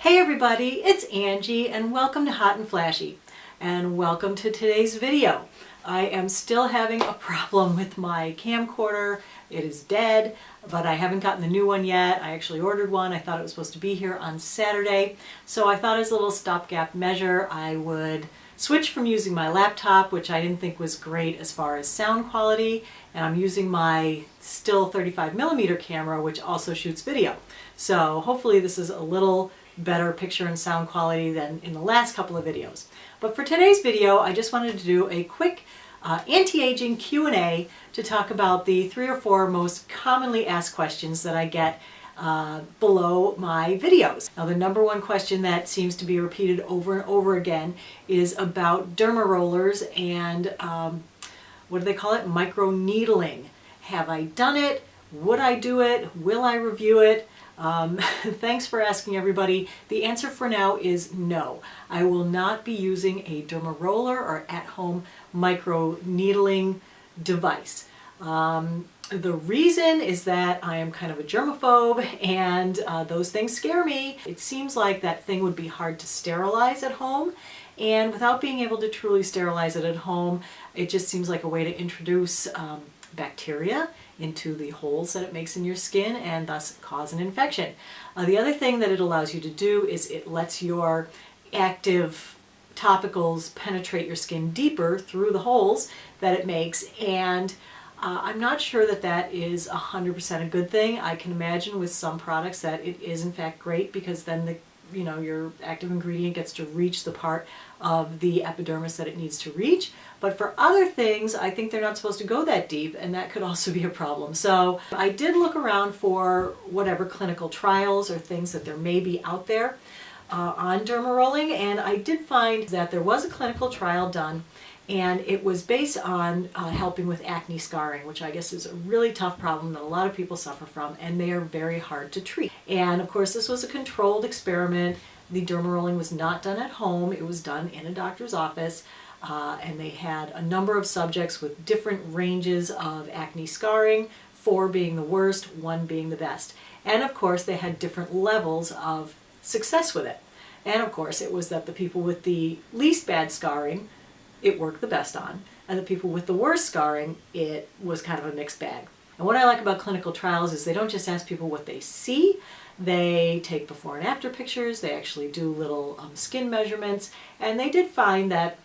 Hey everybody, it's Angie and welcome to Hot and Flashy and welcome to today's video. I am still having a problem with my camcorder. It is dead, but I haven't gotten the new one yet. I actually ordered one. I thought it was supposed to be here on Saturday. So I thought as a little stopgap measure I would switch from using my laptop, which I didn't think was great as far as sound quality, and I'm using my still 35mm camera, which also shoots video. So hopefully this is a little better picture and sound quality than in the last couple of videos. But for today's video, I just wanted to do a quick anti-aging Q&A to talk about the 3 or 4 most commonly asked questions that I get below my videos. Now the number one question that seems to be repeated over and over again is about dermarollers and what do they call it? Micro needling. Have I done it? Would I do it? Will I review it? Thanks for asking, everybody. The answer for now is no. I will not be using a dermaroller or at-home micro needling device. The reason is that I am kind of a germaphobe and those things scare me. It seems like that thing would be hard to sterilize at home, and without being able to truly sterilize it at home, it just seems like a way to introduce bacteria into the holes that it makes in your skin and thus cause an infection. The other thing that it allows you to do is it lets your active topicals penetrate your skin deeper through the holes that it makes, and I'm not sure that that is 100% a good thing. I can imagine with some products that it is in fact great, because then your active ingredient gets to reach the part of the epidermis that it needs to reach. But for other things, I think they're not supposed to go that deep, and that could also be a problem. So I did look around for whatever clinical trials or things that there may be out there on dermarolling, and I did find that there was a clinical trial done, and it was based on helping with acne scarring, which I guess is a really tough problem that a lot of people suffer from, and they are very hard to treat. And of course this was a controlled experiment. The dermarolling was not done at home, it was done in a doctor's office, and they had a number of subjects with different ranges of acne scarring, 4 being the worst, 1 being the best. And of course they had different levels of success with it. And of course it was that the people with the least bad scarring, it worked the best on, and the people with the worst scarring, it was kind of a mixed bag. And what I like about clinical trials is they don't just ask people what they see, they take before and after pictures, they actually do little skin measurements, and they did find that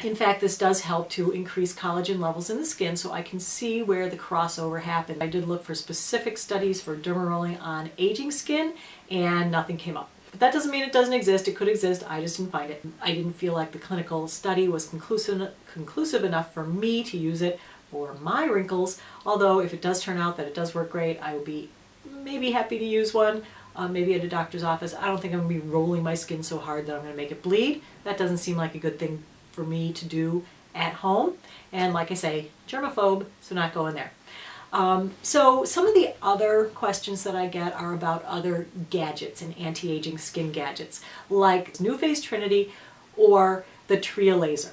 in fact this does help to increase collagen levels in the skin, so I can see where the crossover happened. I did look for specific studies for dermarolling on aging skin, and nothing came up. But that doesn't mean it doesn't exist. It could exist. I just didn't find it. I didn't feel like the clinical study was conclusive enough for me to use it for my wrinkles. Although if it does turn out that it does work great, I would be maybe happy to use one, maybe at a doctor's office. I don't think I'm going to be rolling my skin so hard that I'm going to make it bleed. That doesn't seem like a good thing for me to do at home. And like I say, germaphobe, so not going there. So some of the other questions that I get are about other gadgets and anti-aging skin gadgets, like NuFace Trinity or the Tria laser.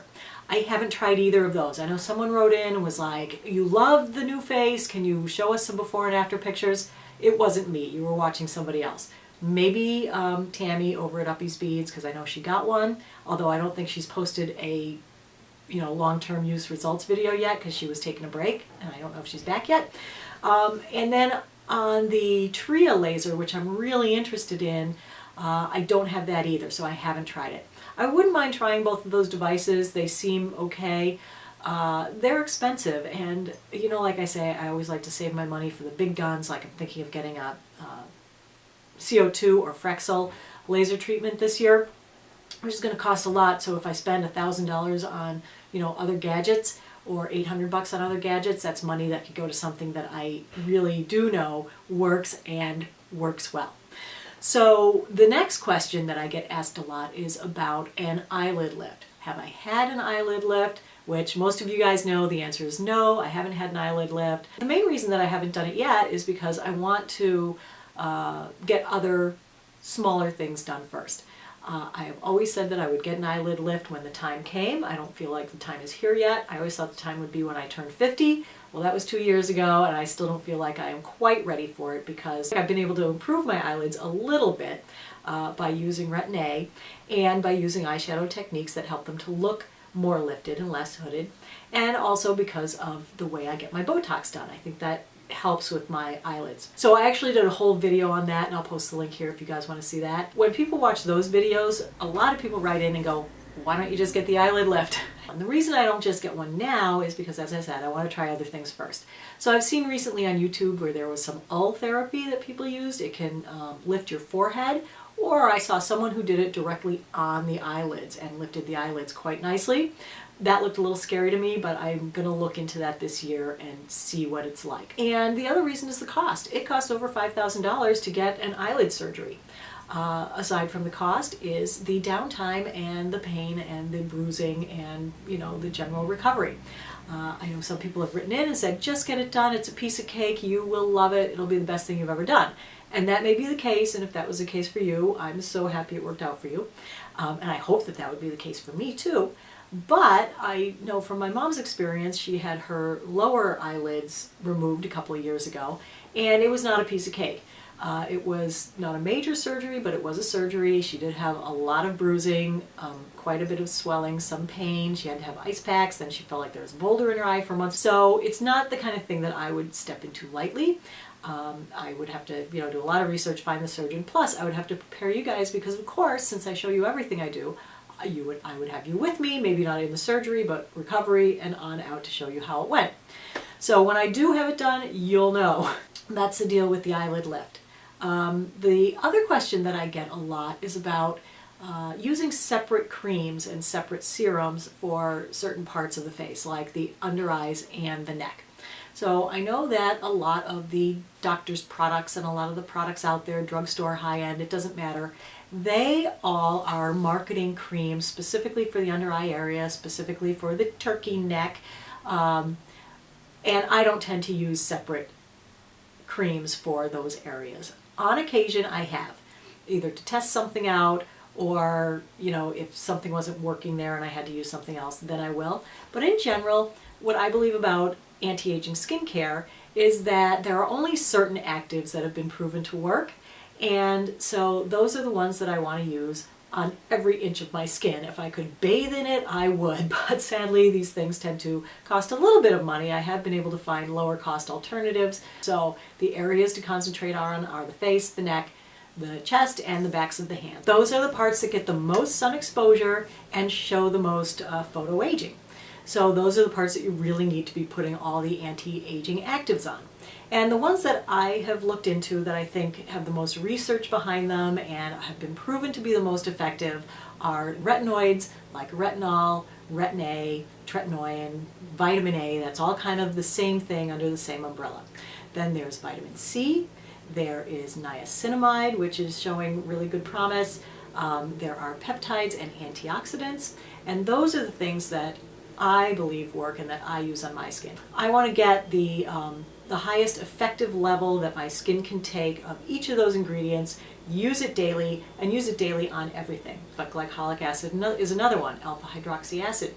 I haven't tried either of those. I know someone wrote in and was like, you love the NuFace, can you show us some before and after pictures? It wasn't me, you were watching somebody else. Maybe Tammy over at Uppy's Beads, because I know she got one, although I don't think she's posted a long-term use results video yet, because she was taking a break and I don't know if she's back yet. And then on the Tria laser, which I'm really interested in, I don't have that either, so I haven't tried it. I wouldn't mind trying both of those devices. They seem okay. They're expensive, and like I say, I always like to save my money for the big guns. Like I'm thinking of getting a CO2 or Frexel laser treatment this year, which is going to cost a lot. So if I spend $1,000 on other gadgets, or $800 on other gadgets, that's money that could go to something that I really do know works and works well. So the next question that I get asked a lot is about an eyelid lift. Have I had an eyelid lift? Which most of you guys know the answer is no, I haven't had an eyelid lift. The main reason that I haven't done it yet is because I want to get other smaller things done first. I have always said that I would get an eyelid lift when the time came. I don't feel like the time is here yet. I always thought the time would be when I turned 50. Well, that was 2 years ago, and I still don't feel like I am quite ready for it, because I've been able to improve my eyelids a little bit. by using Retin-A and by using eyeshadow techniques that help them to look more lifted and less hooded, and also because of the way I get my Botox done. I think that helps with my eyelids. So I actually did a whole video on that, and I'll post the link here if you guys want to see that. When people watch those videos, a lot of people write in and go, why don't you just get the eyelid lift? And the reason I don't just get one now is because, as I said, I want to try other things first. So I've seen recently on YouTube where there was some UL therapy that people used. It can lift your forehead, or I saw someone who did it directly on the eyelids and lifted the eyelids quite nicely. That looked a little scary to me, but I'm going to look into that this year and see what it's like. And the other reason is the cost. It costs over $5,000 to get an eyelid surgery. Aside from the cost is the downtime and the pain and the bruising and, you know, the general recovery. I know some people have written in and said, just get it done. It's a piece of cake. You will love it. It'll be the best thing you've ever done. And that may be the case, and if that was the case for you, I'm so happy it worked out for you. And I hope that that would be the case for me too. But I know from my mom's experience, she had her lower eyelids removed a couple of years ago, and it was not a piece of cake. It was not a major surgery, but it was a surgery. She did have a lot of bruising, quite a bit of swelling, some pain. She had to have ice packs. Then she felt like there was a boulder in her eye for months. So it's not the kind of thing that I would step into lightly. I would have to, do a lot of research, find the surgeon. Plus, I would have to prepare you guys because, of course, since I show you everything I do, I would have you with me, maybe not in the surgery, but recovery and on out to show you how it went. So when I do have it done, you'll know. That's the deal with the eyelid lift. The other question that I get a lot is about using separate creams and separate serums for certain parts of the face, like the under eyes and the neck. So I know that a lot of the doctor's products and a lot of the products out there, drugstore, high-end, it doesn't matter, they all are marketing creams specifically for the under eye area, specifically for the turkey neck, and I don't tend to use separate creams for those areas. On occasion I have, either to test something out or, if something wasn't working there and I had to use something else, then I will. But in general, what I believe about anti-aging skincare is that there are only certain actives that have been proven to work, and so those are the ones that I want to use on every inch of my skin. If I could bathe in it, I would, but sadly these things tend to cost a little bit of money. I have been able to find lower cost alternatives. So the areas to concentrate on are the face, the neck, the chest, and the backs of the hands. Those are the parts that get the most sun exposure and show the most photo aging. So those are the parts that you really need to be putting all the anti-aging actives on. And the ones that I have looked into that I think have the most research behind them and have been proven to be the most effective are retinoids like retinol, Retin-A, tretinoin, vitamin A. That's all kind of the same thing under the same umbrella. Then there's vitamin C. There is niacinamide, which is showing really good promise. There are peptides and antioxidants. And those are the things that I believe work and that I use on my skin. I want to get the highest effective level that my skin can take of each of those ingredients, use it daily, and use it daily on everything. But glycolic acid is another one, alpha hydroxy acid.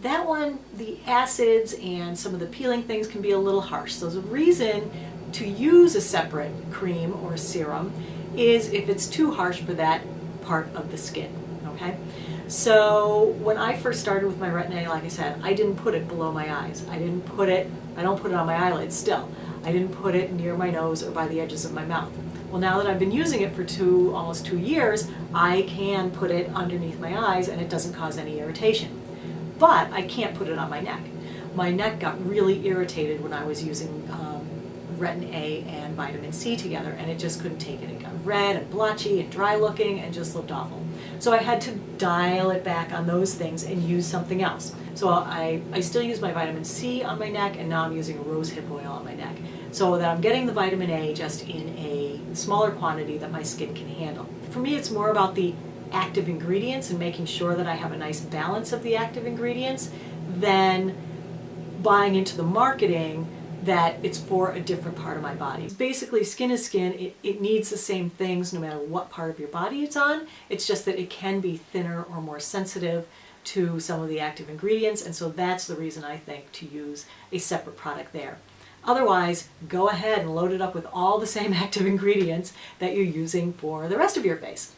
That one, the acids and some of the peeling things can be a little harsh. So the reason to use a separate cream or serum is if it's too harsh for that part of the skin, okay? So when I first started with my Retin-A, like I said, I didn't put it below my eyes. I don't put it on my eyelids still. I didn't put it near my nose or by the edges of my mouth. Well, now that I've been using it for almost 2 years, I can put it underneath my eyes and it doesn't cause any irritation. But I can't put it on my neck. My neck got really irritated when I was using Retin-A and vitamin C together, and it just couldn't take it. It got red and blotchy and dry looking and just looked awful. So I had to dial it back on those things and use something else. So I still use my vitamin C on my neck, and now I'm using rosehip oil on my neck, so that I'm getting the vitamin A just in a smaller quantity that my skin can handle. For me, it's more about the active ingredients and making sure that I have a nice balance of the active ingredients than buying into the marketing that it's for a different part of my body. Basically, skin is skin. It needs the same things no matter what part of your body it's on. It's just that it can be thinner or more sensitive to some of the active ingredients, and so that's the reason I think to use a separate product there. Otherwise, go ahead and load it up with all the same active ingredients that you're using for the rest of your face.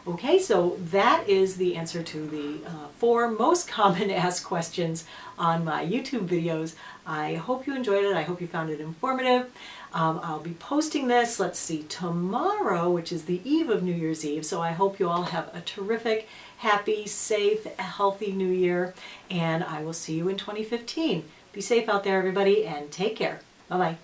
Okay, so that is the answer to the 4 most common asked questions on my YouTube videos. I hope you enjoyed it. I hope you found it informative. I'll be posting this, let's see, tomorrow, which is the eve of New Year's Eve. So I hope you all have a terrific, happy, safe, healthy New Year. And I will see you in 2015. Be safe out there, everybody, and take care. Bye-bye.